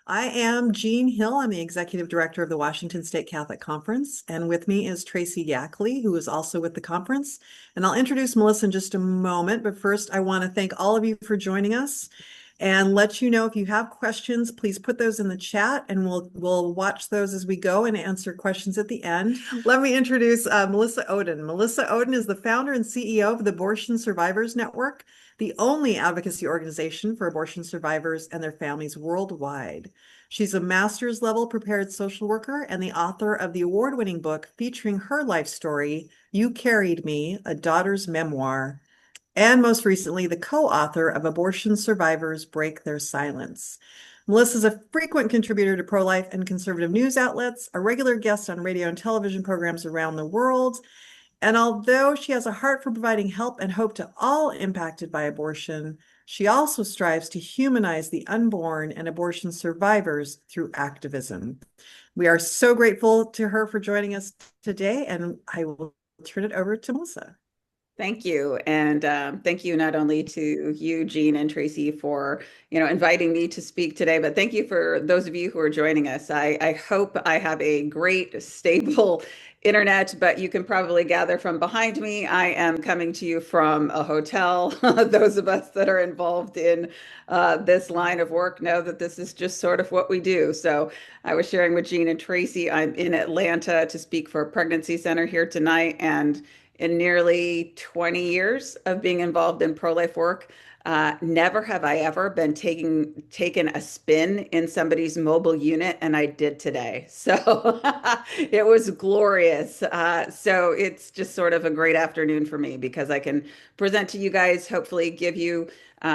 I am Jean Hill. I'm the Executive Director of the Washington State Catholic Conference, and with me is Tracy Yackley, who is also with the conference. And I'll introduce Melissa in just a moment, but first I want to thank all of you for joining us and let you know if you have questions, please put those in the chat and we'll watch those as we go and answer questions at the end. Let me introduce Melissa Ohden. Melissa Ohden is the founder and CEO of the Abortion Survivors Network, the only advocacy organization for abortion survivors and their families worldwide. She's a master's level prepared social worker and the author of the award-winning book featuring her life story, You Carried Me, A Daughter's Memoir, and most recently, the co-author of Abortion Survivors Break Their Silence. Melissa is a frequent contributor to pro-life and conservative news outlets, a regular guest on radio and television programs around the world. And although she has a heart for providing help and hope to all impacted by abortion, she also strives to humanize the unborn and abortion survivors through activism. We are so grateful to her for joining us today, and I will turn it over to Melissa. Thank you. And thank you not only to you, Jean and Tracy, for inviting me to speak today, but thank you for those of you who are joining us. I hope I have a great, stable internet, but you can probably gather from behind me, I am coming to you from a hotel. Those of us that are involved in this line of work know that this is just sort of what we do. So I was sharing with Jean and Tracy, I'm in Atlanta to speak for a pregnancy center here tonight, and in nearly 20 years of being involved in pro-life work, never have I ever been taken a spin in somebody's mobile unit, and I did today. So it was glorious. So it's just sort of a great afternoon for me because I can present to you guys, hopefully give you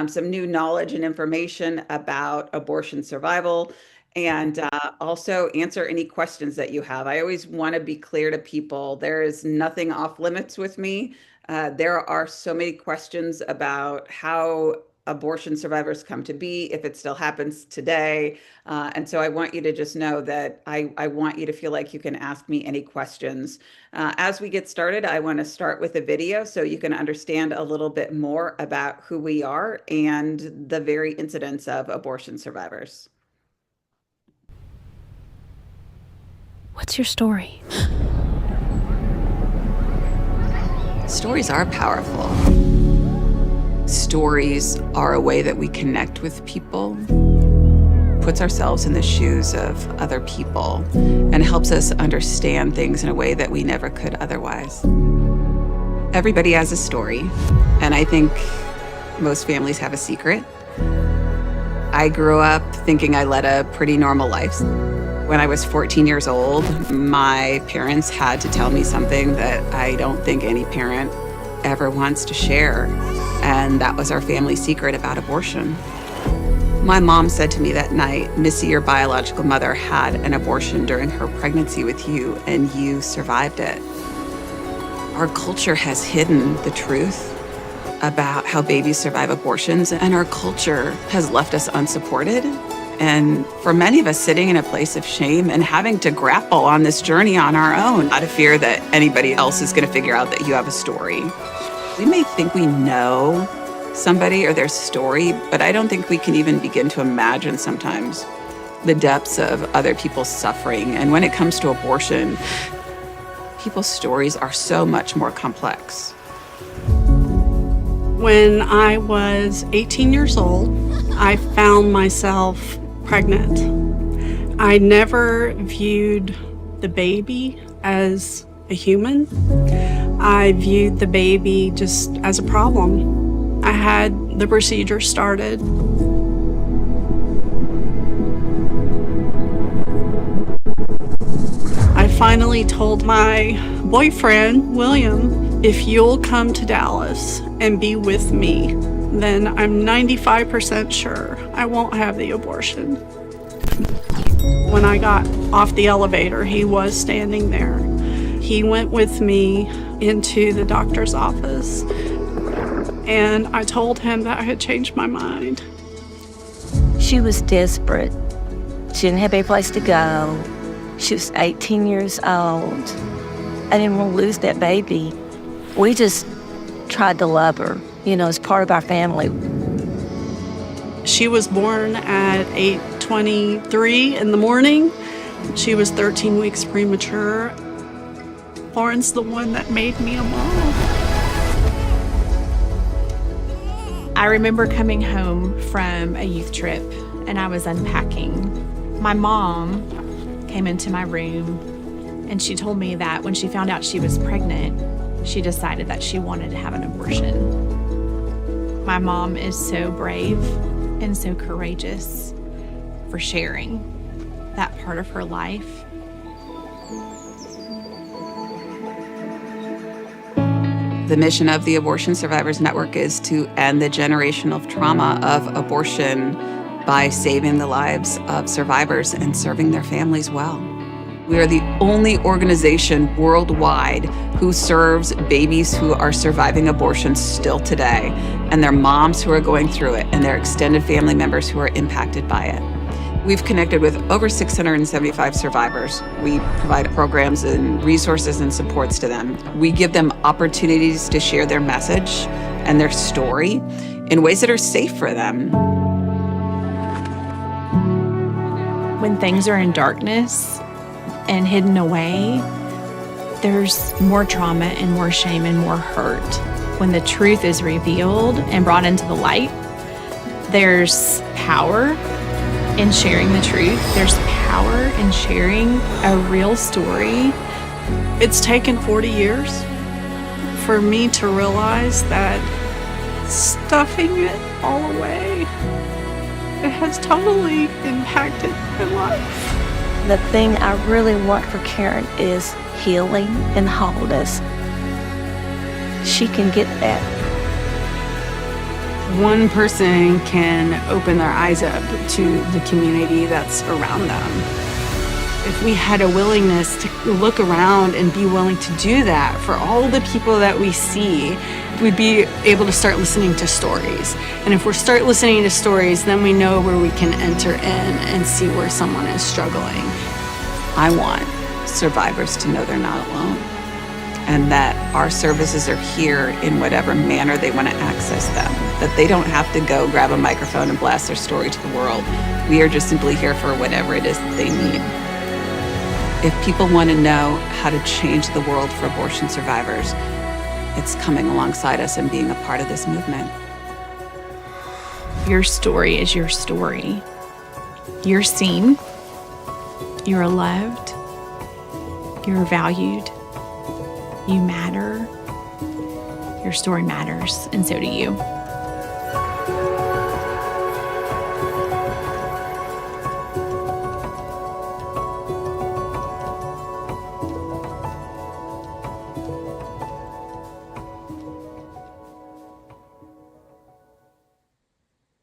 some new knowledge and information about abortion survival, and also answer any questions that you have. I always want to be clear to people, there is nothing off limits with me. There are so many questions about how abortion survivors come to be, if it still happens today. And so I want you to just know that I want you to feel like you can ask me any questions. As we get started, I want to start with a video so you can understand a little bit more about who we are and the very incidence of abortion survivors. What's your story? Stories are powerful. Stories are a way that we connect with people, puts ourselves in the shoes of other people, and helps us understand things in a way that we never could otherwise. Everybody has a story, and I think most families have a secret. I grew up thinking I led a pretty normal life. When I was 14 years old, my parents had to tell me something that I don't think any parent ever wants to share, and that was our family secret about abortion. My mom said to me that night, "Missy, your biological mother had an abortion during her pregnancy with you, and you survived it." Our culture has hidden the truth about how babies survive abortions, and our culture has left us unsupported. And for many of us sitting in a place of shame and having to grapple on this journey on our own, out of fear that anybody else is going to figure out that you have a story. We may think we know somebody or their story, but I don't think we can even begin to imagine sometimes the depths of other people's suffering. And when it comes to abortion, people's stories are so much more complex. When I was 18 years old, I found myself pregnant. I never viewed the baby as a human. I viewed the baby just as a problem. I had the procedure started. I finally told my boyfriend, William, if you'll come to Dallas and be with me, then I'm 95% sure I won't have the abortion. When I got off the elevator, he was standing there. He went with me into the doctor's office, and I told him that I had changed my mind. She was desperate. She didn't have any place to go. She was 18 years old. I didn't want to lose that baby. We just tried to love her, as part of our family. She was born at 8:20 4:23 in the morning. She was 13 weeks premature. Lauren's the one that made me a mom. I remember coming home from a youth trip and I was unpacking. My mom came into my room and she told me that when she found out she was pregnant, she decided that she wanted to have an abortion. My mom is so brave and so courageous for sharing that part of her life. The mission of the Abortion Survivors Network is to end the generational trauma of abortion by saving the lives of survivors and serving their families well. We are the only organization worldwide who serves babies who are surviving abortion still today, and their moms who are going through it, and their extended family members who are impacted by it. We've connected with over 675 survivors. We provide programs and resources and supports to them. We give them opportunities to share their message and their story in ways that are safe for them. When things are in darkness and hidden away, there's more trauma and more shame and more hurt. When the truth is revealed and brought into the light, there's power in sharing the truth. There's power in sharing a real story. It's taken 40 years for me to realize that stuffing it all away, it has totally impacted my life. The thing I really want for Karen is healing and wholeness. She can get that. One person can open their eyes up to the community that's around them. If we had a willingness to look around and be willing to do that for all the people that we see, we'd be able to start listening to stories. And if we start listening to stories, then we know where we can enter in and see where someone is struggling. I want survivors to know they're not alone, and that our services are here in whatever manner they want to access them, that they don't have to go grab a microphone and blast their story to the world. We are just simply here for whatever it is that they need. If people want to know how to change the world for abortion survivors, it's coming alongside us and being a part of this movement. Your story is your story. You're seen. You're loved. You're valued. You matter. Your story matters, and so do you.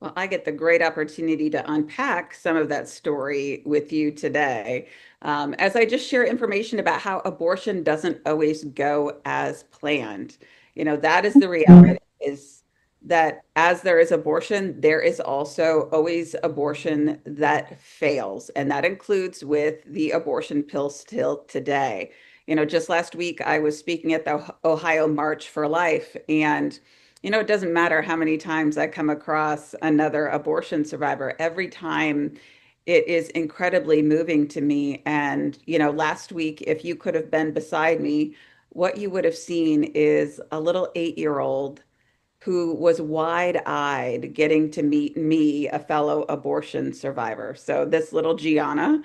Well, I get the great opportunity to unpack some of that story with you today. As I just share information about how abortion doesn't always go as planned. That is the reality, is that as there is abortion, there is also always abortion that fails. And that includes with the abortion pill still today. Just last week, I was speaking at the Ohio March for Life, and it doesn't matter how many times I come across another abortion survivor. Every time it is incredibly moving to me. And, last week, if you could have been beside me, what you would have seen is a little 8-year-old who was wide-eyed getting to meet me, a fellow abortion survivor. So this little Gianna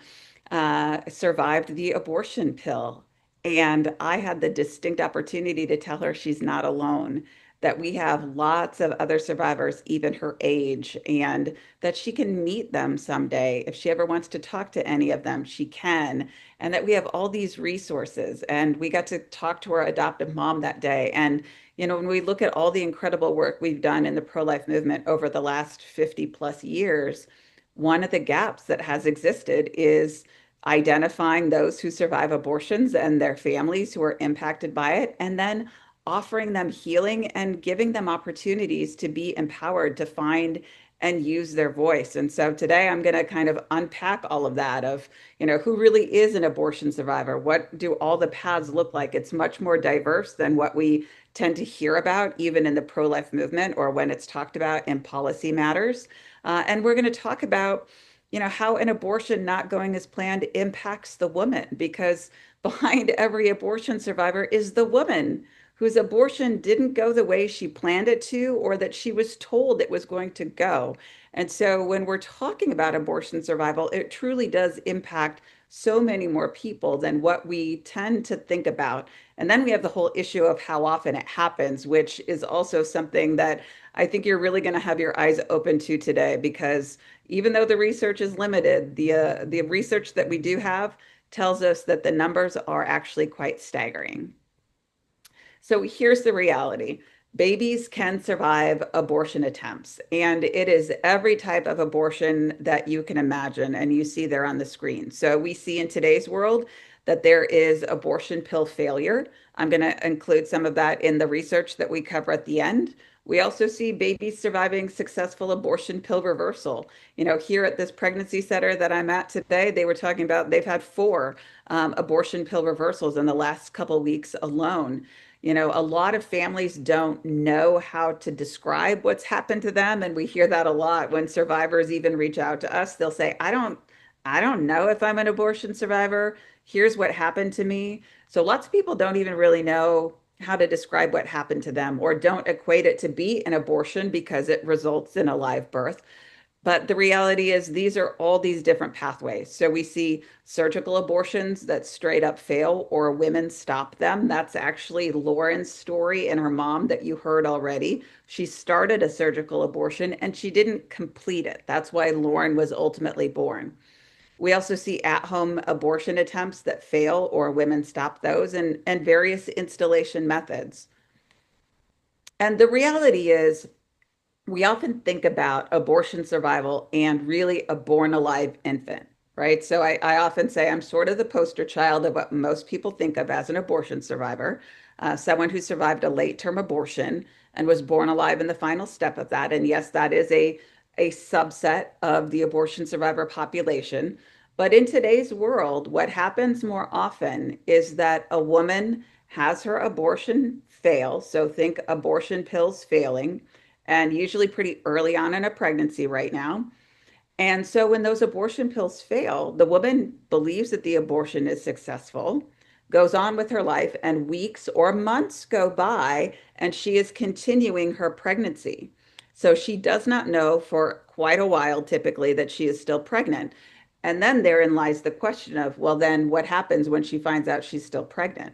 survived the abortion pill. And I had the distinct opportunity to tell her she's not alone, that we have lots of other survivors, even her age, and that she can meet them someday. If she ever wants to talk to any of them, she can, and that we have all these resources. And we got to talk to her adoptive mom that day. And, when we look at all the incredible work we've done in the pro-life movement over the last 50 plus years, one of the gaps that has existed is identifying those who survive abortions and their families who are impacted by it, and then offering them healing and giving them opportunities to be empowered to find and use their voice. And so today I'm going to kind of unpack all of that of, who really is an abortion survivor? What do all the paths look like? It's much more diverse than what we tend to hear about, even in the pro-life movement or when it's talked about in policy matters. And we're going to talk about how an abortion not going as planned impacts the woman, because behind every abortion survivor is the woman whose abortion didn't go the way she planned it to, or that she was told it was going to go. And so when we're talking about abortion survival, it truly does impact so many more people than what we tend to think about. And then we have the whole issue of how often it happens, which is also something that I think you're really going to have your eyes open to today, because even though the research is limited, the research that we do have tells us that the numbers are actually quite staggering. So here's the reality. Babies can survive abortion attempts, and it is every type of abortion that you can imagine, and you see there on the screen. So we see in today's world that there is abortion pill failure. I'm going to include some of that in the research that we cover at the end. We also see babies surviving successful abortion pill reversal. Here at this pregnancy center that I'm at today, they were talking about they've had 4 abortion pill reversals in the last couple of weeks alone. A lot of families don't know how to describe what's happened to them, and we hear that a lot when survivors even reach out to us. They'll say, I don't know if I'm an abortion survivor. Here's what happened to me. So lots of people don't even really know how to describe what happened to them, or don't equate it to be an abortion because it results in a live birth. But the reality is these are all these different pathways. So we see surgical abortions that straight up fail, or women stop them. That's actually Lauren's story and her mom that you heard already. She started a surgical abortion and she didn't complete it. That's why Lauren was ultimately born. We also see at-home abortion attempts that fail, or women stop those, and various installation methods. And the reality is, we often think about abortion survival and really a born alive infant, right? So I often say I'm sort of the poster child of what most people think of as an abortion survivor, someone who survived a late term abortion and was born alive in the final step of that. And yes, that is a subset of the abortion survivor population. But in today's world, what happens more often is that a woman has her abortion fail. So think abortion pills failing, and usually pretty early on in a pregnancy right now. And so when those abortion pills fail, the woman believes that the abortion is successful, goes on with her life, and weeks or months go by, and she is continuing her pregnancy. So she does not know for quite a while, typically, that she is still pregnant. And then therein lies the question of, well, then what happens when she finds out she's still pregnant?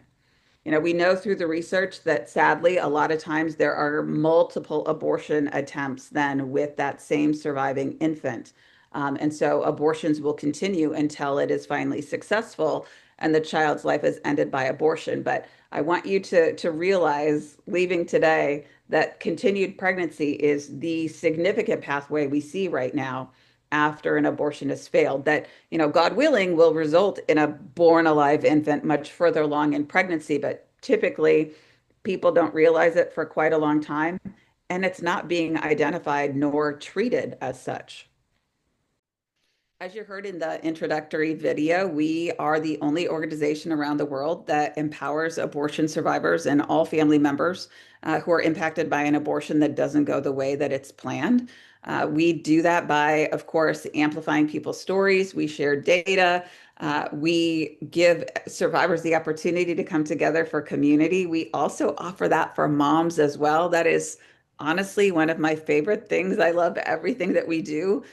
We know through the research that sadly, a lot of times there are multiple abortion attempts then with that same surviving infant. And so abortions will continue until it is finally successful and the child's life is ended by abortion. But I want you to realize, leaving today, that continued pregnancy is the significant pathway we see right now after an abortion has failed, that, God willing, will result in a born alive infant much further along in pregnancy. But typically, people don't realize it for quite a long time, and it's not being identified nor treated as such. As you heard in the introductory video, we are the only organization around the world that empowers abortion survivors and all family members who are impacted by an abortion that doesn't go the way that it's planned. We do that by, of course, amplifying people's stories. We share data. We give survivors the opportunity to come together for community. We also offer that for moms as well. That is honestly one of my favorite things. I love everything that we do.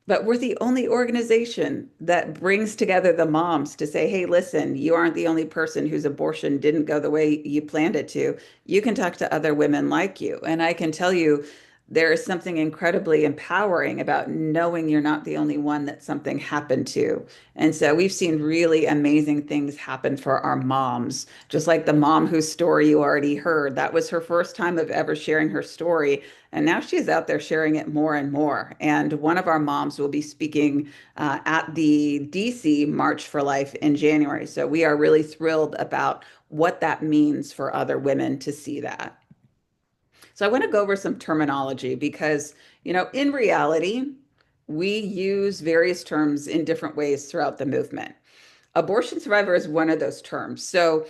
But we're the only organization that brings together the moms to say, hey, listen, you aren't the only person whose abortion didn't go the way you planned it to. You can talk to other women like you. And I can tell you, there is something incredibly empowering about knowing you're not the only one that something happened to. And so we've seen really amazing things happen for our moms, just like the mom whose story you already heard. That was her first time of ever sharing her story. And now she's out there sharing it more and more. And one of our moms will be speaking at the DC March for Life in January. So we are really thrilled about what that means for other women to see that. So I want to go over some terminology because, in reality, we use various terms in different ways throughout the movement. Abortion survivor is one of those terms. So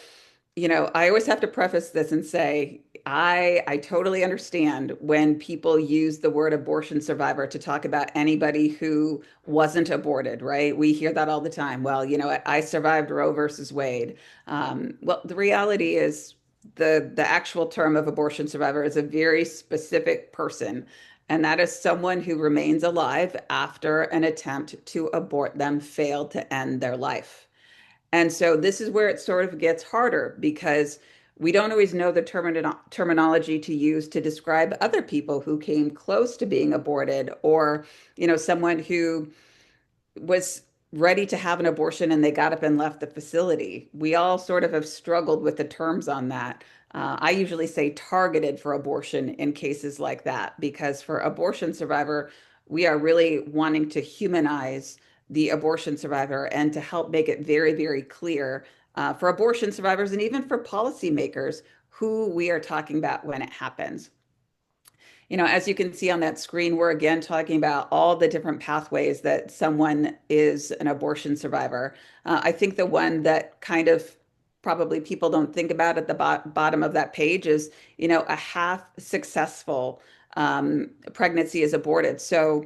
I always have to preface this and say, I totally understand when people use the word abortion survivor to talk about anybody who wasn't aborted, right? We hear that all the time. Well, I survived Roe versus Wade. Well, the reality is the actual term of abortion survivor is a very specific person, and that is someone who remains alive after an attempt to abort them failed to end their life. And so this is where it sort of gets harder because we don't always know the terminology to use to describe other people who came close to being aborted, or, someone who was ready to have an abortion and they got up and left the facility. We all sort of have struggled with the terms on that. I usually say targeted for abortion in cases like that, because for abortion survivor, we are really wanting to humanize the abortion survivor and to help make it very, very clear for abortion survivors and even for policymakers who we are talking about when it happens. As you can see on that screen, we're again talking about all the different pathways that someone is an abortion survivor. I think the one that kind of probably people don't think about at the bottom of that page is, a half successful pregnancy is aborted. So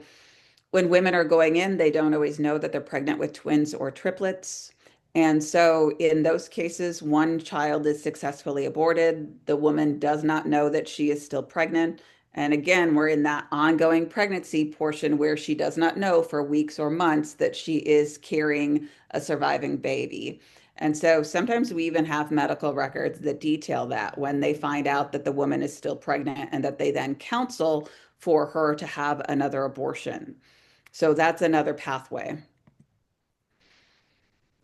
when women are going in, they don't always know that they're pregnant with twins or triplets. And so in those cases, one child is successfully aborted. The woman does not know that she is still pregnant. And again, we're in that ongoing pregnancy portion where she does not know for weeks or months that she is carrying a surviving baby. And so sometimes we even have medical records that detail that when they find out that the woman is still pregnant and that they then counsel for her to have another abortion. So that's another pathway.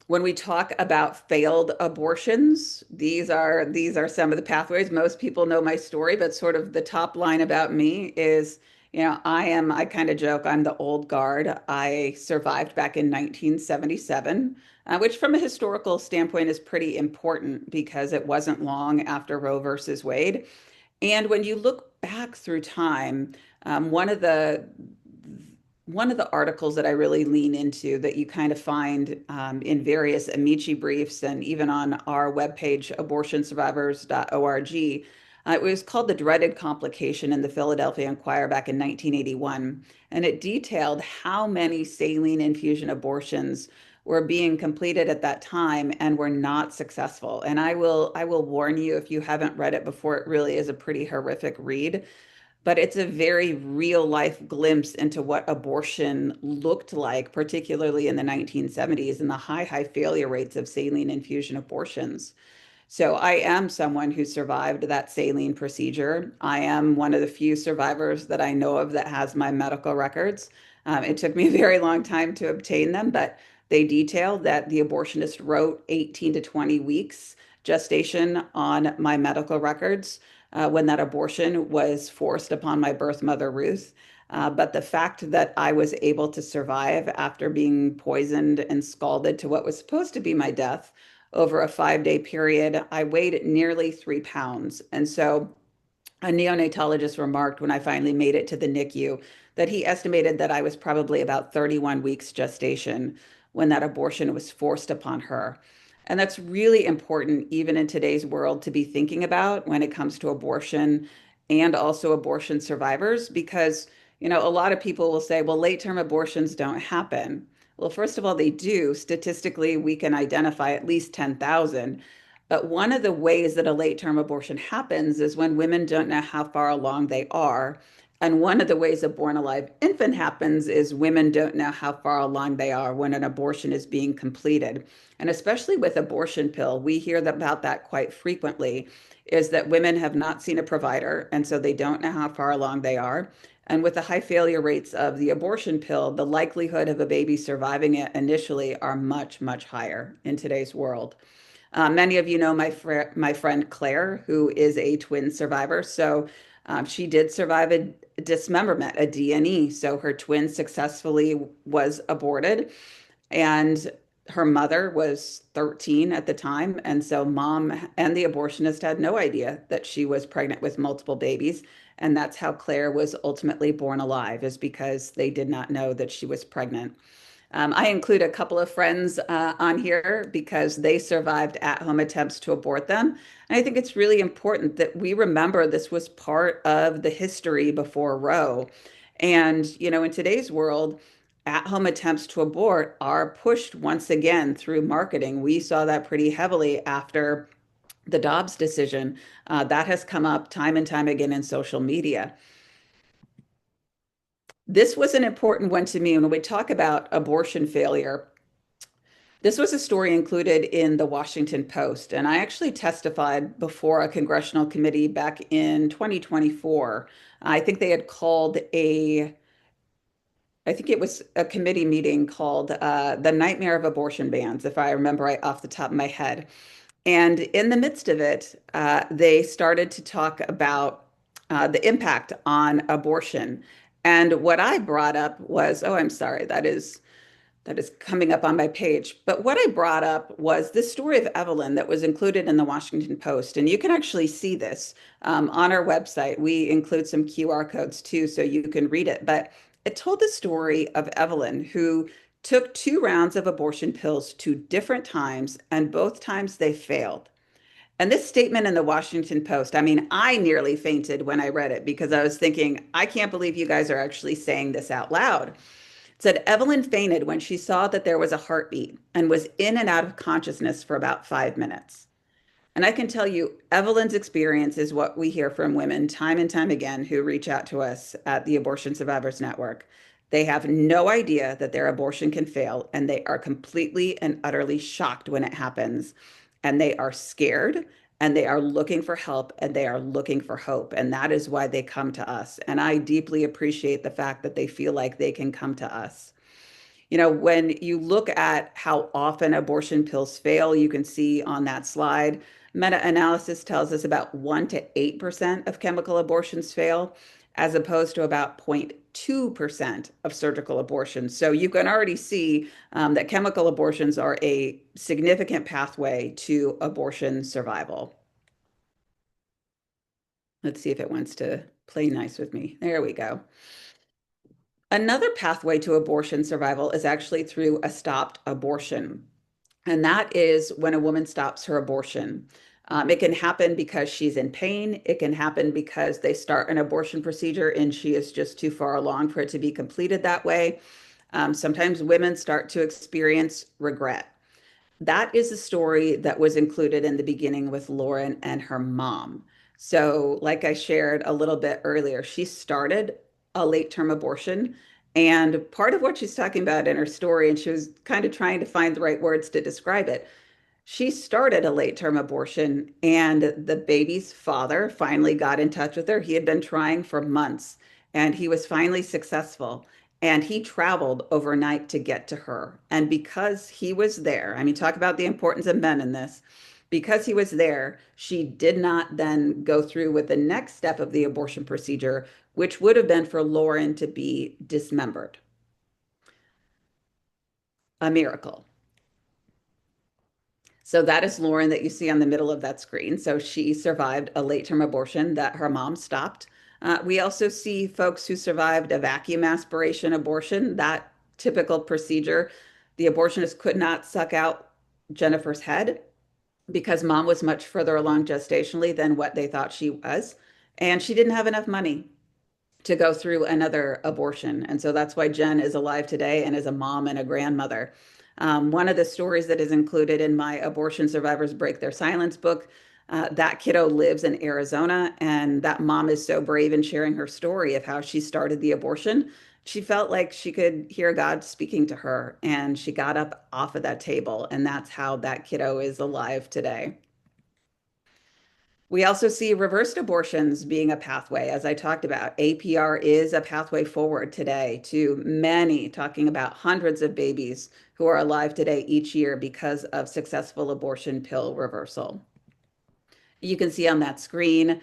When we talk about failed abortions, these are some of the pathways. Most people know my story, but sort of the top line about me is, I kind of joke, I'm the old guard. I survived back in 1977, which from a historical standpoint is pretty important because it wasn't long after Roe versus Wade. And when you look back through time, one of the articles that I really lean into that you kind of find in various Amici briefs and even on our webpage, abortionsurvivors.org, it was called The Dreaded Complication in the Philadelphia Inquirer back in 1981. And it detailed how many saline infusion abortions were being completed at that time and were not successful. And I will warn you, if you haven't read it before, it really is a pretty horrific read. But it's a very real life glimpse into what abortion looked like, particularly in the 1970s, and the high failure rates of saline infusion abortions. So I am someone who survived that saline procedure. I am one of the few survivors that I know of that has my medical records. It took me a very long time to obtain them, but they detailed that the abortionist wrote 18 to 20 weeks gestation on my medical records when that abortion was forced upon my birth mother, Ruth. But the fact that I was able to survive after being poisoned and scalded to what was supposed to be my death over a 5-day period, I weighed nearly 3 pounds. And so a neonatologist remarked when I finally made it to the NICU that he estimated that I was probably about 31 weeks gestation when that abortion was forced upon her. And that's really important, even in today's world, to be thinking about when it comes to abortion and also abortion survivors, because, a lot of people will say, well, late-term abortions don't happen. Well, first of all, they do. Statistically, we can identify at least 10,000. But one of the ways that a late-term abortion happens is when women don't know how far along they are. And one of the ways a born alive infant happens is women don't know how far along they are when an abortion is being completed. And especially with abortion pill, we hear about that quite frequently, is that women have not seen a provider, and so they don't know how far along they are. And with the high failure rates of the abortion pill, the likelihood of a baby surviving it initially are much, much higher in today's world. Many of you know my friend Claire, who is a twin survivor. So she did survive a dismemberment, a D&E. So her twin successfully was aborted, and her mother was 13 at the time. And so mom and the abortionist had no idea that she was pregnant with multiple babies. And that's how Claire was ultimately born alive, is because they did not know that she was pregnant. I include a couple of friends on here because they survived at-home attempts to abort them. And I think it's really important that we remember this was part of the history before Roe. And, in today's world, at-home attempts to abort are pushed once again through marketing. We saw that pretty heavily after the Dobbs decision. That has come up time and time again in social media. This was an important one to me when we talk about abortion failure. This was a story included in the Washington Post, and I actually testified before a congressional committee back in 2024. I think they had called I think it was a committee meeting called The Nightmare of Abortion Bans, if I remember right off the top of my head. And in the midst of it, they started to talk about the impact on abortion. And what I brought up was, oh, I'm sorry, that is coming up on my page. But what I brought up was this story of Evelyn that was included in the Washington Post. And you can actually see this on our website. We include some QR codes too, so you can read it. But it told the story of Evelyn, who took 2 rounds of abortion pills 2 different times, and both times they failed. And this statement in the Washington Post, I mean, I nearly fainted when I read it because I was thinking, I can't believe you guys are actually saying this out loud. It said Evelyn fainted when she saw that there was a heartbeat and was in and out of consciousness for about 5 minutes. And I can tell you, Evelyn's experience is what we hear from women time and time again who reach out to us at the Abortion Survivors Network. They have no idea that their abortion can fail, and they are completely and utterly shocked when it happens. And they are scared, and they are looking for help, and they are looking for hope. And that is why they come to us. And I deeply appreciate the fact that they feel like they can come to us. When you look at how often abortion pills fail, you can see on that slide, meta-analysis tells us about 1 to 8% of chemical abortions fail, as opposed to about 0.2% of surgical abortions. So you can already see that chemical abortions are a significant pathway to abortion survival. Let's see if it wants to play nice with me. There we go. Another pathway to abortion survival is actually through a stopped abortion. And that is when a woman stops her abortion. It can happen because she's in pain. It can happen because they start an abortion procedure and she is just too far along for it to be completed that way. Sometimes women start to experience regret. That is a story that was included in the beginning with Lauren and her mom. So, like I shared a little bit earlier, she started a late-term abortion. And part of what she's talking about in her story, and she was kind of trying to find the right words to describe it, she started a late-term abortion, and the baby's father finally got in touch with her. He had been trying for months, and he was finally successful. And he traveled overnight to get to her. And because he was there, I mean, talk about the importance of men in this. Because he was there, she did not then go through with the next step of the abortion procedure, which would have been for Lauren to be dismembered. A miracle. So that is Lauren that you see on the middle of that screen. So she survived a late-term abortion that her mom stopped. We also see folks who survived a vacuum aspiration abortion, that typical procedure. The abortionist could not suck out Jennifer's head because mom was much further along gestationally than what they thought she was. And she didn't have enough money to go through another abortion. And so that's why Jen is alive today and is a mom and a grandmother. One of the stories that is included in my Abortion Survivors Break Their Silence book, that kiddo lives in Arizona, and that mom is so brave in sharing her story of how she started the abortion. She felt like she could hear God speaking to her, and she got up off of that table, and that's how that kiddo is alive today. We also see reversed abortions being a pathway. As I talked about, APR is a pathway forward today to many, talking about hundreds of babies who are alive today each year because of successful abortion pill reversal. You can see on that screen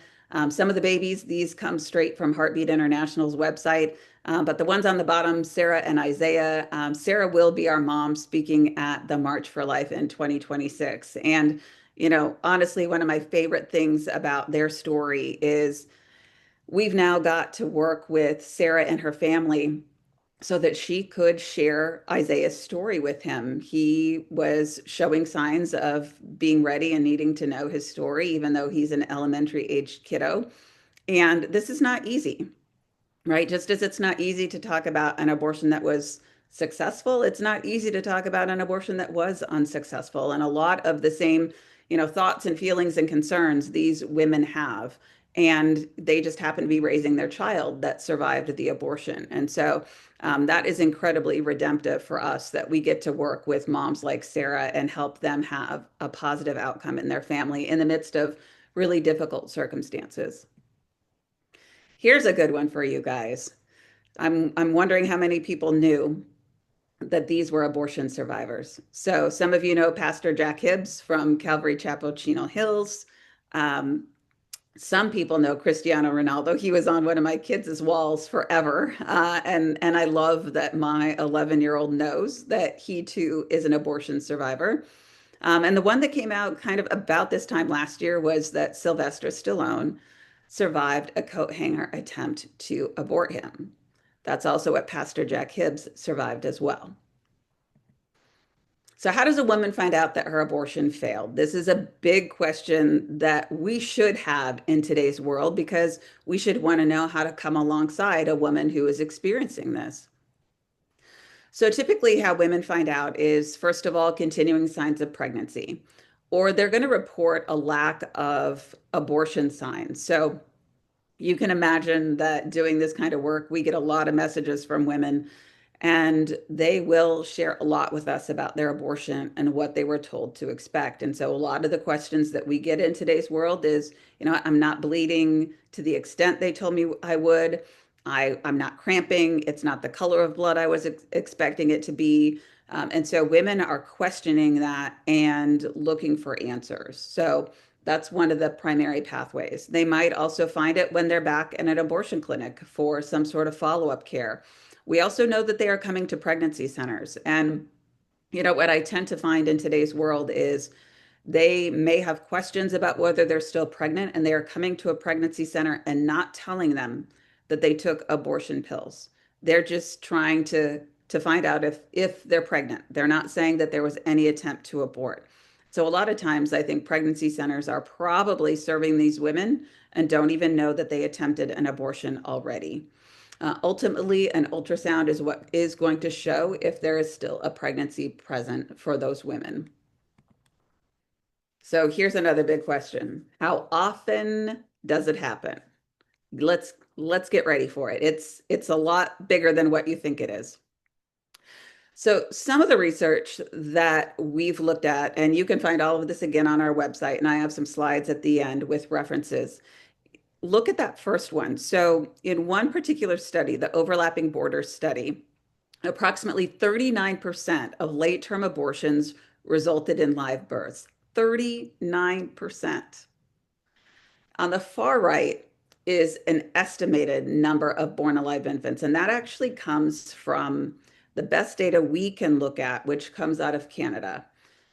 some of the babies. These come straight from Heartbeat International's website. But the ones on the bottom, Sarah and Isaiah, Sarah will be our mom speaking at the March for Life in 2026. And honestly, one of my favorite things about their story is we've now got to work with Sarah and her family so that she could share Isaiah's story with him. He was showing signs of being ready and needing to know his story, even though he's an elementary aged kiddo. And this is not easy, right? Just as it's not easy to talk about an abortion that was successful, it's not easy to talk about an abortion that was unsuccessful. And a lot of the same, thoughts and feelings and concerns these women have. And they just happen to be raising their child that survived the abortion. And so that is incredibly redemptive for us that we get to work with moms like Sarah and help them have a positive outcome in their family in the midst of really difficult circumstances. Here's a good one for you guys. I'm wondering how many people knew that these were abortion survivors. So some of you know Pastor Jack Hibbs from Calvary Chapel, Chino Hills. Some people know Cristiano Ronaldo. He was on one of my kids' walls forever. And I love that my 11-year-old knows that he too is an abortion survivor. And the one that came out kind of about this time last year was that Sylvester Stallone survived a coat hanger attempt to abort him. That's also what Pastor Jack Hibbs survived as well. So how does a woman find out that her abortion failed? This is a big question that we should have in today's world because we should want to know how to come alongside a woman who is experiencing this. So typically how women find out is, first of all, continuing signs of pregnancy, or they're going to report a lack of abortion signs. So you can imagine that doing this kind of work, we get a lot of messages from women, and they will share a lot with us about their abortion and what they were told to expect. And so a lot of the questions that we get in today's world is, I'm not bleeding to the extent they told me I would. I'm not cramping. It's not the color of blood I was expecting it to be. And so women are questioning that and looking for answers. So that's one of the primary pathways. They might also find it when they're back in an abortion clinic for some sort of follow-up care. We also know that they are coming to pregnancy centers. And, what I tend to find in today's world is they may have questions about whether they're still pregnant, and they are coming to a pregnancy center and not telling them that they took abortion pills. They're just trying to find out if they're pregnant. They're not saying that there was any attempt to abort. So a lot of times I think pregnancy centers are probably serving these women and don't even know that they attempted an abortion already. Ultimately, an ultrasound is what is going to show if there is still a pregnancy present for those women. So here's another big question. How often does it happen? Let's get ready for it. It's a lot bigger than what you think it is. So some of the research that we've looked at, and you can find all of this again on our website, and I have some slides at the end with references. Look at that first one. So in one particular study, the overlapping borders study, approximately 39% of late-term abortions resulted in live births. 39%. On the far right is an estimated number of born alive infants, and that actually comes from the best data we can look at, which comes out of Canada.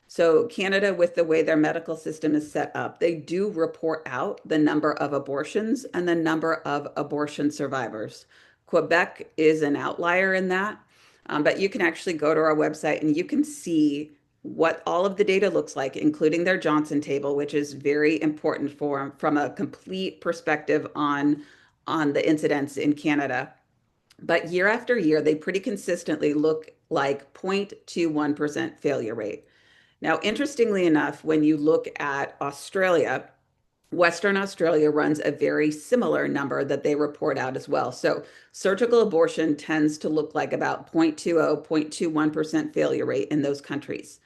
So Canada, with the way their medical system is set up, they do report out the number of abortions and the number of abortion survivors. Quebec is an outlier in that, but you can actually go to our website and you can see what all of the data looks like, including their Johnson table, which is very important from a complete perspective on the incidence in Canada. But year after year, they pretty consistently look like 0.21% failure rate. Now, interestingly enough, when you look at Australia, Western Australia runs a very similar number that they report out as well. So surgical abortion tends to look like about 0.20, 0.21% failure rate in those countries.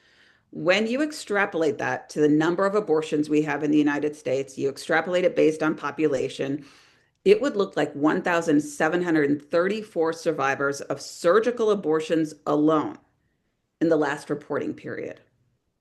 When you extrapolate that to the number of abortions we have in the United States, you extrapolate it based on population, it would look like 1,734 survivors of surgical abortions alone in the last reporting period.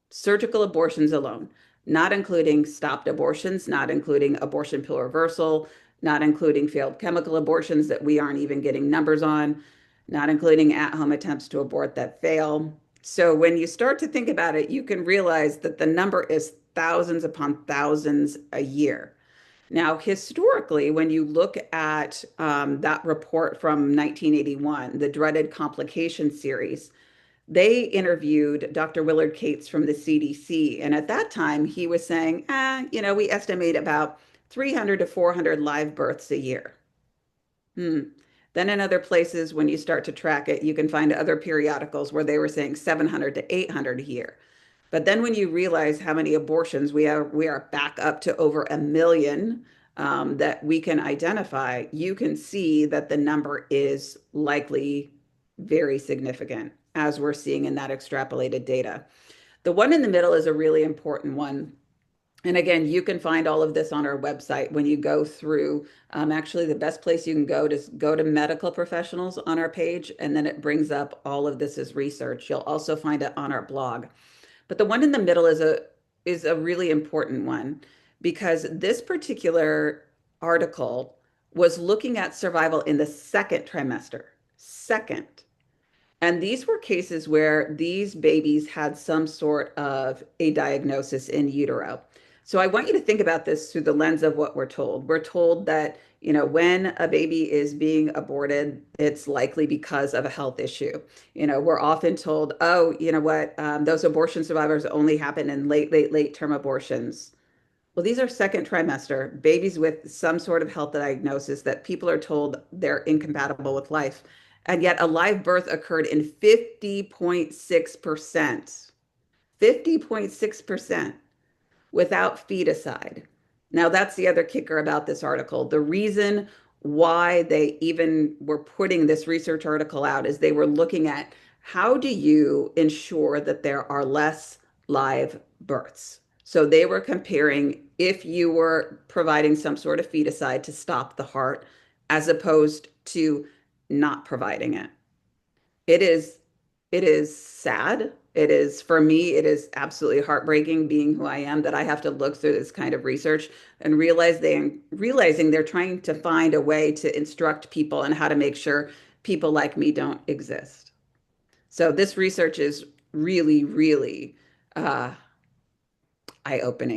Surgical abortions alone, not including stopped abortions, not including abortion pill reversal, not including failed chemical abortions that we aren't even getting numbers on, not including at-home attempts to abort that fail. So when you start to think about it, you can realize that the number is thousands upon thousands a year. Now, historically, when you look at that report from 1981, the Dreaded Complications series, they interviewed Dr. Willard Cates from the CDC. And at that time, he was saying, we estimate about 300 to 400 live births a year. Then in other places, when you start to track it, you can find other periodicals where they were saying 700 to 800 a year. But then when you realize how many abortions we are back up to over 1 million that we can identify, you can see that the number is likely very significant, as we're seeing in that extrapolated data. The one in the middle is a really important one. And again, you can find all of this on our website when you go through. Actually, the best place you can go is go to medical professionals on our page, and then it brings up all of this as research. You'll also find it on our blog. But the one in the middle is a really important one, because this particular article was looking at survival in the second trimester. Second. And these were cases where these babies had some sort of a diagnosis in utero. So I want you to think about this through the lens of what we're told. We're told that, when a baby is being aborted, it's likely because of a health issue. We're often told, oh, you know what, those abortion survivors only happen in late term abortions. Well, these are second trimester babies with some sort of health diagnosis that people are told they're incompatible with life. And yet a live birth occurred in 50.6%. 50.6% without feticide. Now, that's the other kicker about this article. The reason why they even were putting this research article out is they were looking at how do you ensure that there are less live births. So they were comparing if you were providing some sort of feticide to stop the heart as opposed to not providing it. It is sad. For me, it is absolutely heartbreaking being who I am that I have to look through this kind of research and realizing they're trying to find a way to instruct people on how to make sure people like me don't exist. So this research is really, really eye-opening,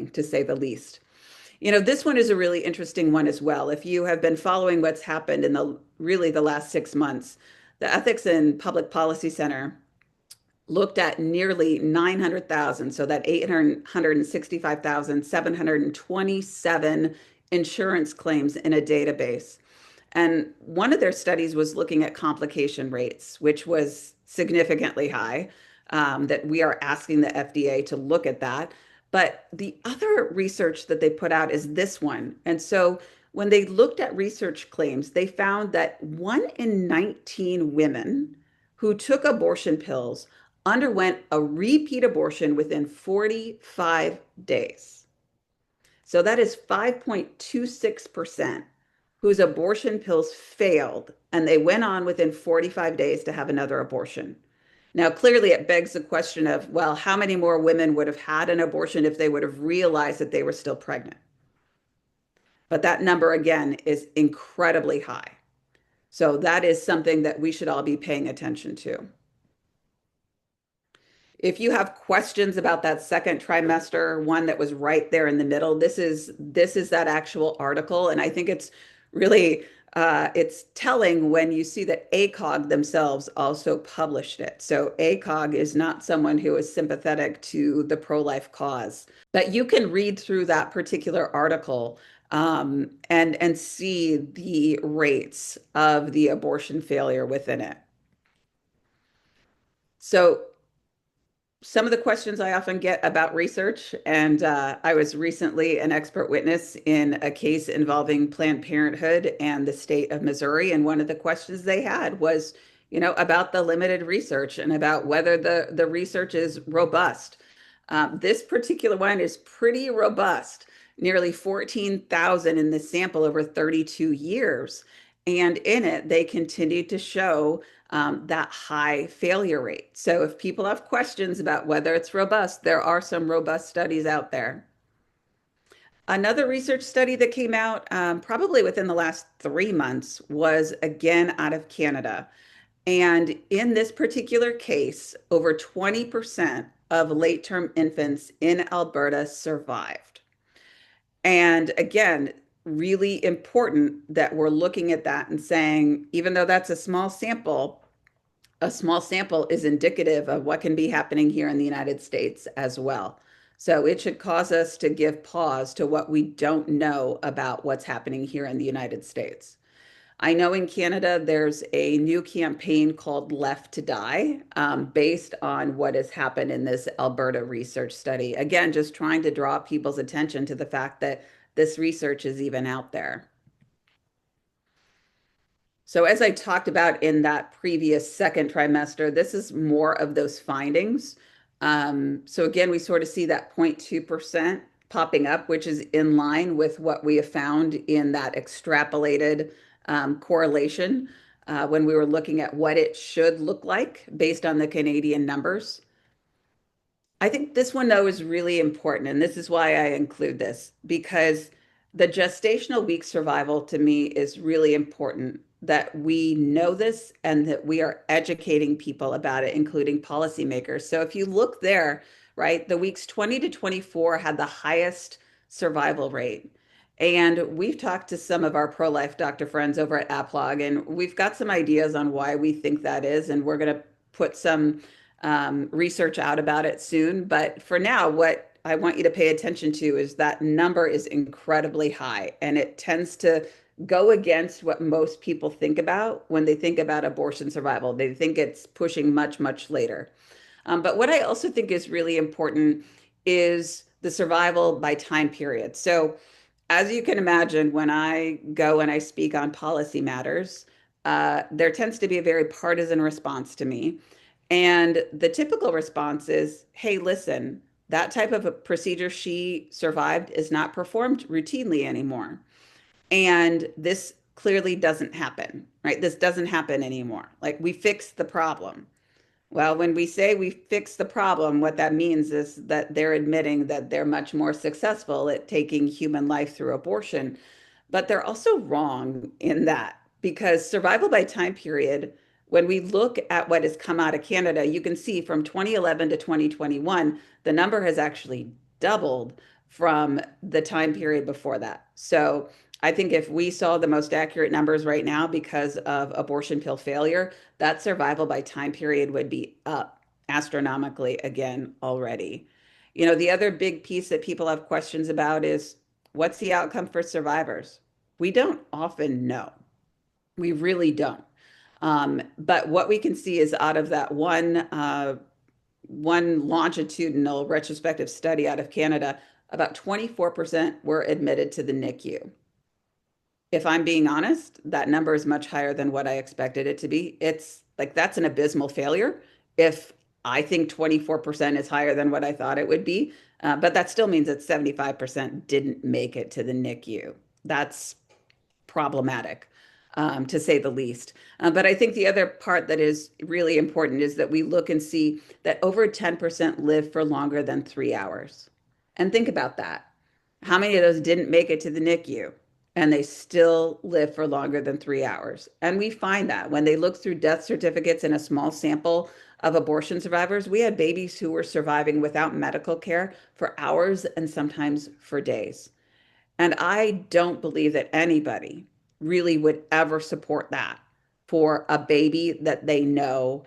to say the least. This one is a really interesting one as well. If you have been following what's happened in the last 6 months, the Ethics and Public Policy Center looked at nearly 900,000, so that 865,727 insurance claims in a database. And one of their studies was looking at complication rates, which was significantly high, that we are asking the FDA to look at that. But the other research that they put out is this one. And so when they looked at research claims, they found that 1 in 19 women who took abortion pills underwent a repeat abortion within 45 days. So that is 5.26% whose abortion pills failed, and they went on within 45 days to have another abortion. Now, clearly, it begs the question of, well, how many more women would have had an abortion if they would have realized that they were still pregnant? But that number, again, is incredibly high. So that is something that we should all be paying attention to. If you have questions about that second trimester one that was right there in the middle, this is that actual article. And I think it's really it's telling when you see that ACOG themselves also published it. So ACOG is not someone who is sympathetic to the pro-life cause, but you can read through that particular article and see the rates of the abortion failure within it. So some of the questions I often get about research, and I was recently an expert witness in a case involving Planned Parenthood and the state of Missouri. And one of the questions they had was, about the limited research and about whether the research is robust. This particular one is pretty robust, nearly 14,000 in the sample over 32 years. And in it, they continued to show that high failure rate. So if people have questions about whether it's robust, there are some robust studies out there. Another research study that came out probably within the last 3 months was again out of Canada. And in this particular case, over 20% of late-term infants in Alberta survived. And again, really important that we're looking at that and saying, even though that's a small sample is indicative of what can be happening here in the United States as well. So it should cause us to give pause to what we don't know about what's happening here in the United States. I know in Canada, there's a new campaign called Left to Die, based on what has happened in this Alberta research study. Again, just trying to draw people's attention to the fact that this research is even out there. So as I talked about in that previous second trimester, this is more of those findings. So again, we sort of see that 0.2% popping up, which is in line with what we have found in that extrapolated correlation when we were looking at what it should look like based on the Canadian numbers. I think this one, though, is really important, and this is why I include this, because the gestational week survival to me is really important that we know this and that we are educating people about it, including policymakers. So if you look there, right, the weeks 20 to 24 had the highest survival rate. And we've talked to some of our pro-life doctor friends over at APLOG, and we've got some ideas on why we think that is, and we're going to put some research out about it soon. But for now, what I want you to pay attention to is that number is incredibly high, and it tends to go against what most people think about when they think about abortion survival. They think it's pushing much, much later. But what I also think is really important is the survival by time period. So as you can imagine, when I go and I speak on policy matters, there tends to be a very partisan response to me. And the typical response is, hey, listen, that type of a procedure she survived is not performed routinely anymore. And this clearly doesn't happen, right? This doesn't happen anymore. Like, we fixed the problem. Well, when we say we fixed the problem, what that means is that they're admitting that they're much more successful at taking human life through abortion. But they're also wrong in that, because survival by time period, when we look at what has come out of Canada, you can see from 2011 to 2021, the number has actually doubled from the time period before that. So I think if we saw the most accurate numbers right now because of abortion pill failure, that survival by time period would be up astronomically again already. You know, the other big piece that people have questions about is, what's the outcome for survivors? We don't often know. We really don't. But what we can see is out of that one longitudinal retrospective study out of Canada, about 24% were admitted to the NICU. If I'm being honest, that number is much higher than what I expected it to be. It's like, that's an abysmal failure. If I think 24% is higher than what I thought it would be, but that still means that 75% didn't make it to the NICU. That's problematic, to say the least. But I think the other part that is really important is that we look and see that over 10% live for longer than 3 hours. And think about that. How many of those didn't make it to the NICU? And they still live for longer than 3 hours. And we find that when they look through death certificates in a small sample of abortion survivors, we had babies who were surviving without medical care for hours and sometimes for days. And I don't believe that anybody really would ever support that for a baby that they know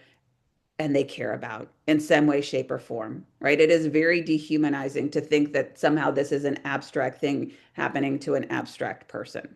and they care about in some way, shape, or form, right? It is very dehumanizing to think that somehow this is an abstract thing happening to an abstract person.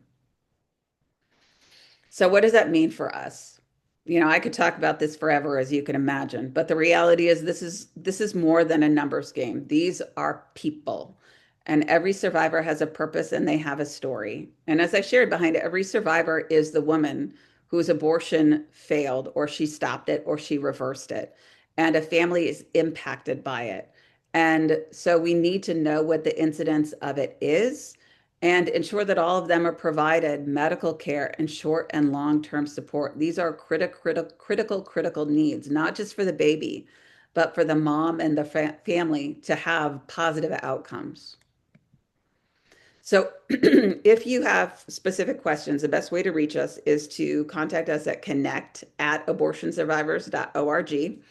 So what does that mean for us? You know, I could talk about this forever, as you can imagine, but the reality is this is more than a numbers game. These are people. And every survivor has a purpose and they have a story. And as I shared, behind every survivor is the woman whose abortion failed, or she stopped it, or she reversed it. And a family is impacted by it. And so we need to know what the incidence of it is and ensure that all of them are provided medical care and short and long-term support. These are critical needs, not just for the baby, but for the mom and the family to have positive outcomes. So if you have specific questions, the best way to reach us is to contact us at connect@abortionsurvivors.org.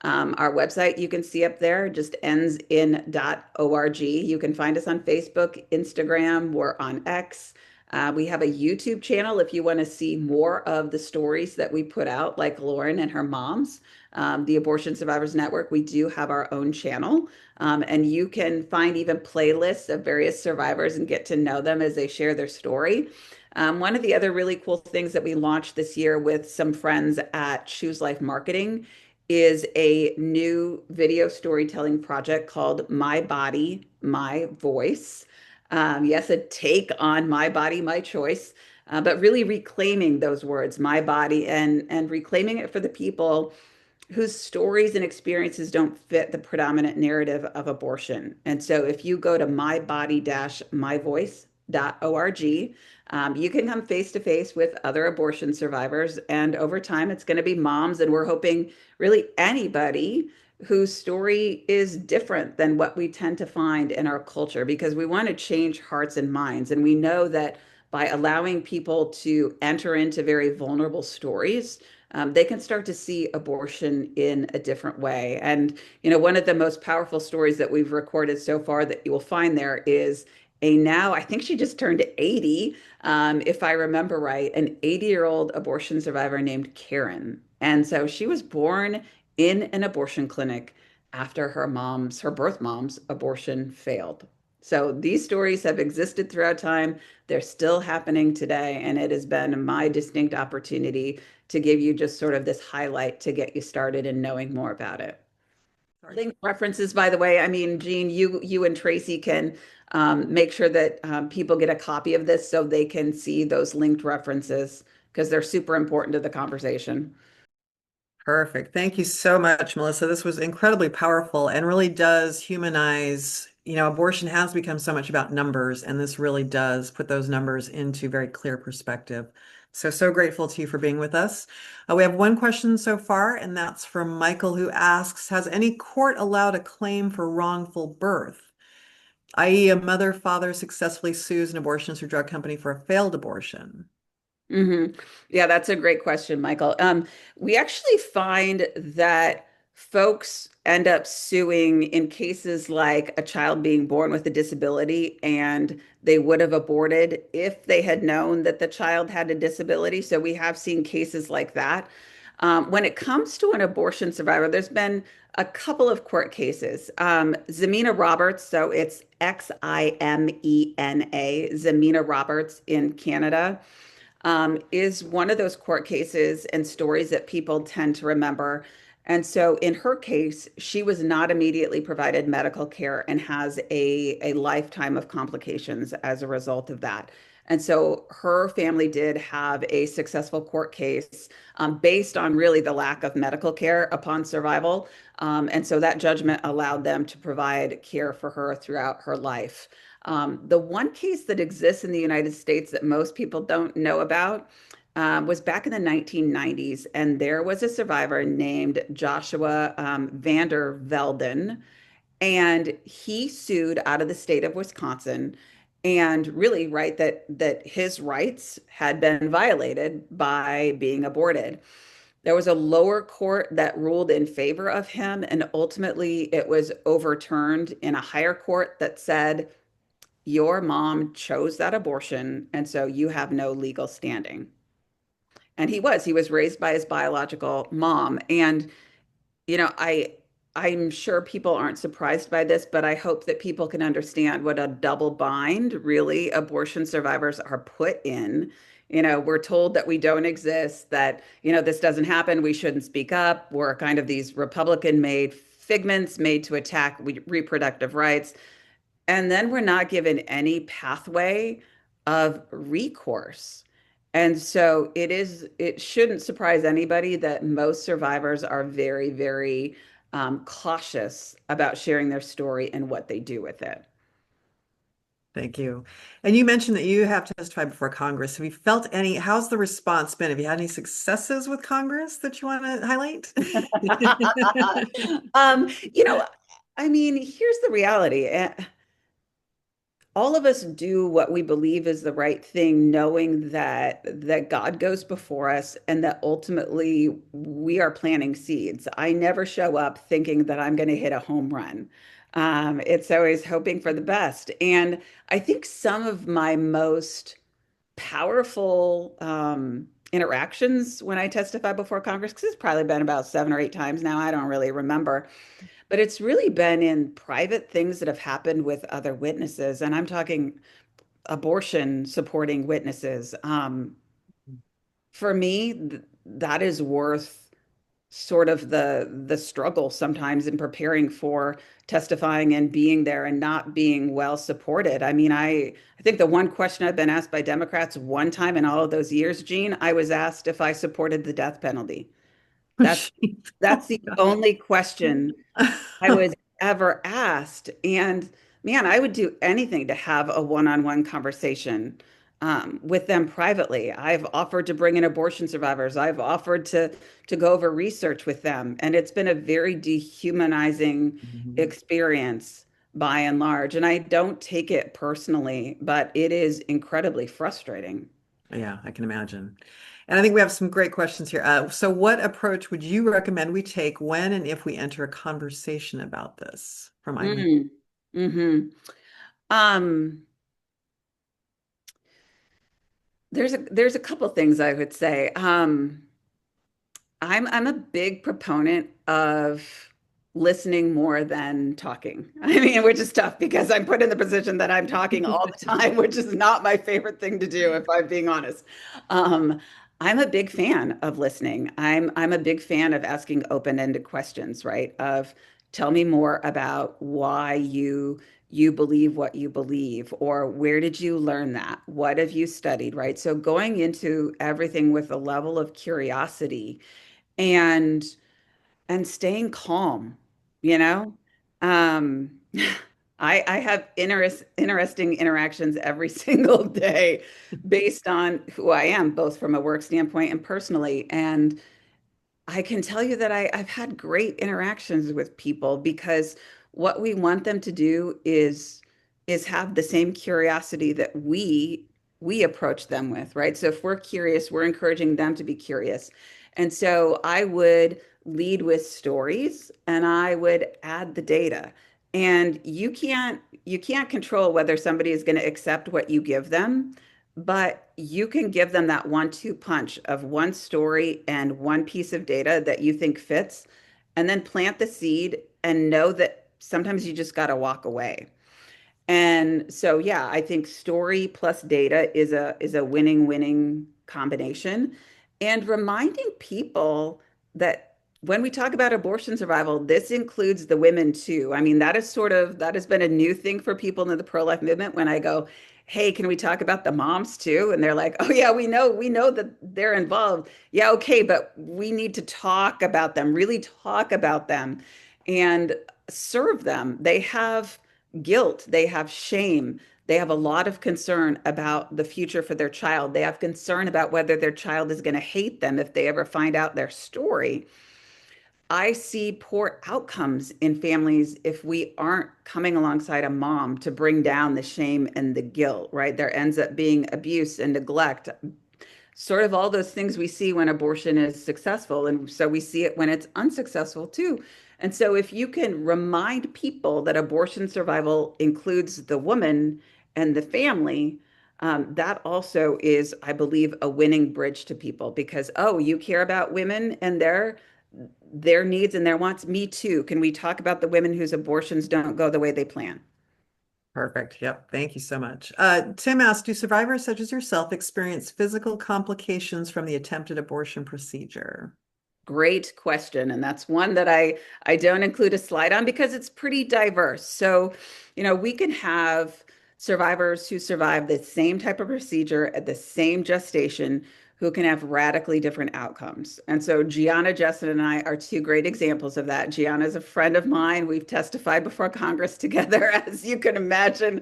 Our website, you can see up there, just ends in .org. You can find us on Facebook, Instagram, we're on X. We have a YouTube channel if you want to see more of the stories that we put out, like Lauren and her mom's, the Abortion Survivors Network. We do have our own channel, and you can find even playlists of various survivors and get to know them as they share their story. One of the other really cool things that we launched this year with some friends at Choose Life Marketing is a new video storytelling project called My Body, My Voice. Yes, a take on my body, my choice, but really reclaiming those words, my body, and reclaiming it for the people whose stories and experiences don't fit the predominant narrative of abortion. And so if you go to mybody-myvoice.org, you can come face to face with other abortion survivors. And over time, it's going to be moms. And we're hoping really anybody whose story is different than what we tend to find in our culture, because we want to change hearts and minds. And we know that by allowing people to enter into very vulnerable stories, they can start to see abortion in a different way. And, one of the most powerful stories that we've recorded so far that you will find there is I think she just turned 80, if I remember right, an 80-year-old abortion survivor named Karen. And so she was born in an abortion clinic after her birth mom's abortion failed. So these stories have existed throughout time. They're still happening today. And it has been my distinct opportunity to give you just sort of this highlight to get you started in knowing more about it. Link references, by the way, I mean, Jean, you and Tracy can make sure that people get a copy of this so they can see those linked references because they're super important to the conversation. Perfect. Thank you so much, Melissa. This was incredibly powerful and really does humanize, abortion has become so much about numbers, and this really does put those numbers into very clear perspective. So grateful to you for being with us. We have one question so far, and that's from Michael, who asks, has any court allowed a claim for wrongful birth, i.e. a mother, father successfully sues an abortionist or drug company for a failed abortion? Yeah, that's a great question, Michael. We actually find that folks end up suing in cases like a child being born with a disability and they would have aborted if they had known that the child had a disability. So we have seen cases like that. When it comes to an abortion survivor, there's been a couple of court cases. Zamina Roberts, so it's Ximena, Zamina Roberts in Canada, is one of those court cases and stories that people tend to remember. And so in her case, she was not immediately provided medical care and has a lifetime of complications as a result of that. And so her family did have a successful court case based on really the lack of medical care upon survival. And so that judgment allowed them to provide care for her throughout her life. The one case that exists in the United States that most people don't know about was back in the 1990s, and there was a survivor named Joshua Vander Velden, and he sued out of the state of Wisconsin, and really, right, that his rights had been violated by being aborted. There was a lower court that ruled in favor of him, and ultimately it was overturned in a higher court that said, your mom chose that abortion, and so you have no legal standing. And he was raised by his biological mom. And, I'm sure people aren't surprised by this, but I hope that people can understand what a double bind really abortion survivors are put in. We're told that we don't exist, that, this doesn't happen, we shouldn't speak up. We're kind of these Republican made figments made to attack reproductive rights. And then we're not given any pathway of recourse. And so it shouldn't surprise anybody that most survivors are very, very cautious about sharing their story and what they do with it. Thank you. And you mentioned that you have testified before Congress. Have you felt how's the response been? Have you had any successes with Congress that you want to highlight? I mean, here's the reality. All of us do what we believe is the right thing, knowing that God goes before us and that ultimately we are planting seeds. I never show up thinking that I'm going to hit a home run. It's always hoping for the best. And I think some of my most powerful interactions when I testify before Congress, because it's probably been about 7 or 8 times now. I don't really remember. But it's really been in private things that have happened with other witnesses. And I'm talking abortion supporting witnesses. For me, that is worth sort of the struggle sometimes in preparing for testifying and being there and not being well supported. I mean, I think the one question I've been asked by Democrats one time in all of those years, Gene, I was asked if I supported the death penalty. That's that's Oh, the only question I gosh. was ever asked. And man, I would do anything to have a one-on-one conversation with them privately. I've offered to bring in abortion survivors. I've offered to go over research with them, and it's been a very dehumanizing Mhm. experience by and large. And I don't take it personally, but it is incredibly frustrating. Yeah, I can imagine. And I think we have some great questions here. So what approach would you recommend we take when and if we enter a conversation about this from Eileen? Mm. Hmm. Um, there's a couple things I would say. I'm a big proponent of listening more than talking. I mean, which is tough because I'm put in the position that I'm talking all the time, which is not my favorite thing to do, if I'm being honest. Um, I'm a big fan of listening. I'm a big fan of asking open-ended questions, right? Of tell me more about why you believe what you believe, or where did you learn that? What have you studied, right? So going into everything with a level of curiosity and staying calm, you know? Um, I have interesting interactions every single day based on who I am, both from a work standpoint and personally. And I can tell you that I've had great interactions with people because what we want them to do is have the same curiosity that we approach them with, right? So if we're curious, we're encouraging them to be curious. And so I would lead with stories and I would add the data. And you can't control whether somebody is going to accept what you give them, but you can give them that 1-2 punch of one story and one piece of data that you think fits, and then plant the seed and know that sometimes you just got to walk away. And so, yeah, I think story plus data is a winning combination. And reminding people that when we talk about abortion survival, this includes the women too. I mean, that has been a new thing for people in the pro-life movement. When I go, hey, can we talk about the moms too? And they're like, oh yeah, we know that they're involved. Yeah, okay, but we need to talk about them, really talk about them and serve them. They have guilt, they have shame, they have a lot of concern about the future for their child. They have concern about whether their child is going to hate them if they ever find out their story. I see poor outcomes in families if we aren't coming alongside a mom to bring down the shame and the guilt, right? There ends up being abuse and neglect, sort of all those things we see when abortion is successful. And so we see it when it's unsuccessful too. And so if you can remind people that abortion survival includes the woman and the family, that also is, I believe, a winning bridge to people because, oh, you care about women and their needs and their wants. Me too. Can we talk about the women whose abortions don't go the way they plan? Perfect. Yep. Thank you so much. Tim asked, do survivors such as yourself experience physical complications from the attempted abortion procedure? Great question. And that's one that I don't include a slide on because it's pretty diverse. So, we can have survivors who survive the same type of procedure at the same gestation who can have radically different outcomes. And so Gianna Jessen and I are two great examples of that. Gianna is a friend of mine. We've testified before Congress together. As you can imagine,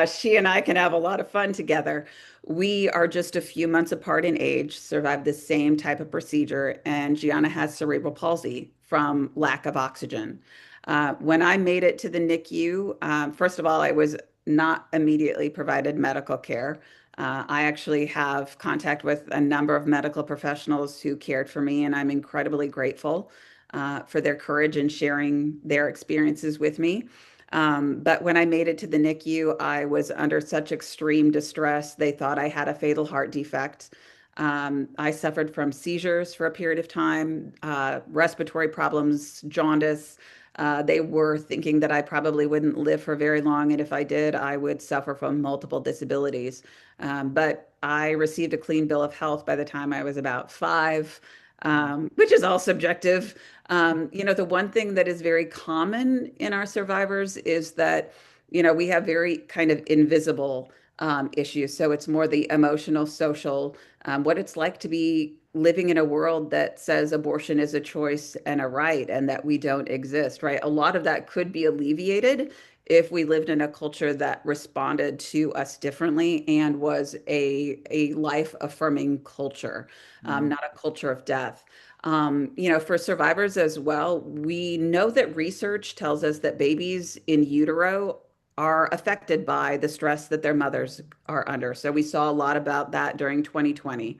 she and I can have a lot of fun together. We are just a few months apart in age, survived the same type of procedure, and Gianna has cerebral palsy from lack of oxygen. When I made it to the NICU, first of all, I was not immediately provided medical care. I actually have contact with a number of medical professionals who cared for me, and I'm incredibly grateful for their courage in sharing their experiences with me. But when I made it to the NICU, I was under such extreme distress. They thought I had a fatal heart defect. I suffered from seizures for a period of time, respiratory problems, jaundice. They were thinking that I probably wouldn't live for very long, and if I did, I would suffer from multiple disabilities. But I received a clean bill of health by the time I was about 5, which is all subjective. The one thing that is very common in our survivors is that, we have very kind of invisible issues. So it's more the emotional, social, what it's like to be living in a world that says abortion is a choice and a right and that we don't exist, right? A lot of that could be alleviated if we lived in a culture that responded to us differently and was a life affirming culture, not a culture of death. For survivors as well, we know that research tells us that babies in utero are affected by the stress that their mothers are under. So we saw a lot about that during 2020.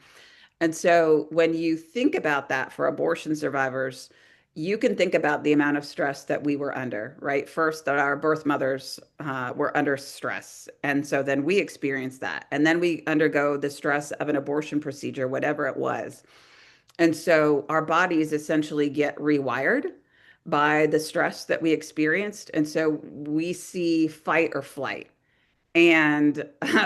And so when you think about that for abortion survivors, you can think about the amount of stress that we were under, right? First, that our birth mothers were under stress. And so then we experienced that. And then we undergo the stress of an abortion procedure, whatever it was. And so our bodies essentially get rewired by the stress that we experienced. And so we see fight or flight. And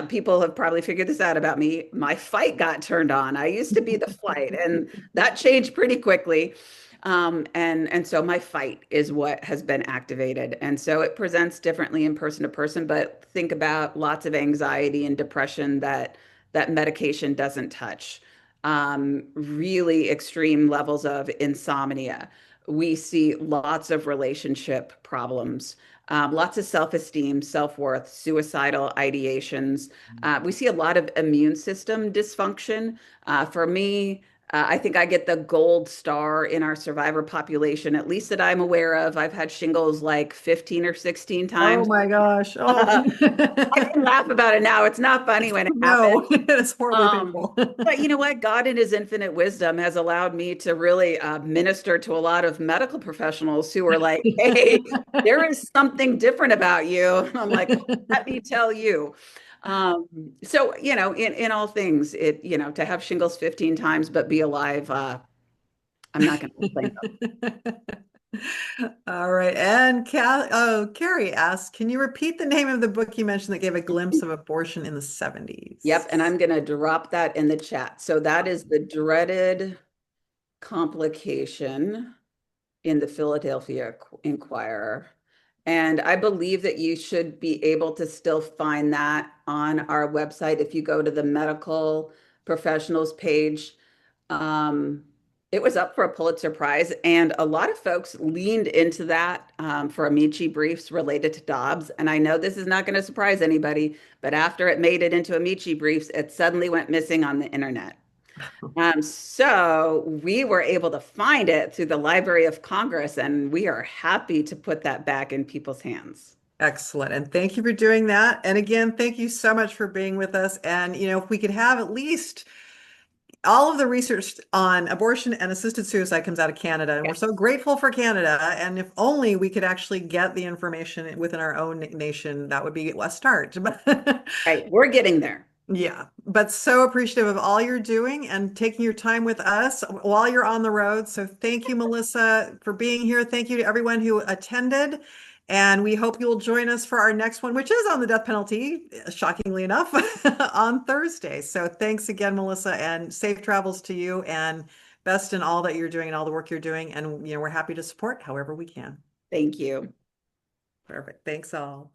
people have probably figured this out about me. My fight got turned on. I used to be the flight, and that changed pretty quickly. And so my fight is what has been activated. And so it presents differently in person to person, but think about lots of anxiety and depression that medication doesn't touch. Really extreme levels of insomnia. We see lots of relationship problems, lots of self-esteem, self-worth, suicidal ideations. We see a lot of immune system dysfunction. For me, I think I get the gold star in our survivor population, at least that I'm aware of. I've had shingles like 15 or 16 Oh times. my gosh. Oh. I can laugh about it now. It's not funny when it No, happens. it's horribly painful. But you know what? God, in his infinite wisdom, has allowed me to really minister to a lot of medical professionals who are like, hey, there is something different about you. And I'm like, let me tell you. So, in all things, to have shingles 15 times but be alive, I'm not going to complain. All right. And Carrie asks, can you repeat the name of the book you mentioned that gave a glimpse of abortion in the 70s? Yep. And I'm going to drop that in the chat. So that is The Dreaded Complication in the Philadelphia Inquirer. And I believe that you should be able to still find that on our website if you go to the medical professionals page. It was up for a Pulitzer Prize, and a lot of folks leaned into that for Amici briefs related to Dobbs. And I know this is not going to surprise anybody, but after it made it into Amici briefs, it suddenly went missing on the internet. So we were able to find it through the Library of Congress, and we are happy to put that back in people's hands. Excellent. And thank you for doing that. And again, thank you so much for being with us. And, if we could have at least all of the research on abortion and assisted suicide comes out of Canada, and we're so grateful for Canada. And if only we could actually get the information within our own nation, that would be a start. Right, we're getting there. Yeah, but so appreciative of all you're doing and taking your time with us while you're on the road. So thank you, Melissa, for being here. Thank you to everyone who attended. And we hope you'll join us for our next one, which is on the death penalty, shockingly enough, on Thursday. So thanks again, Melissa, and safe travels to you, and best in all that you're doing and all the work you're doing. And, we're happy to support however we can. Thank you. Perfect. Thanks all.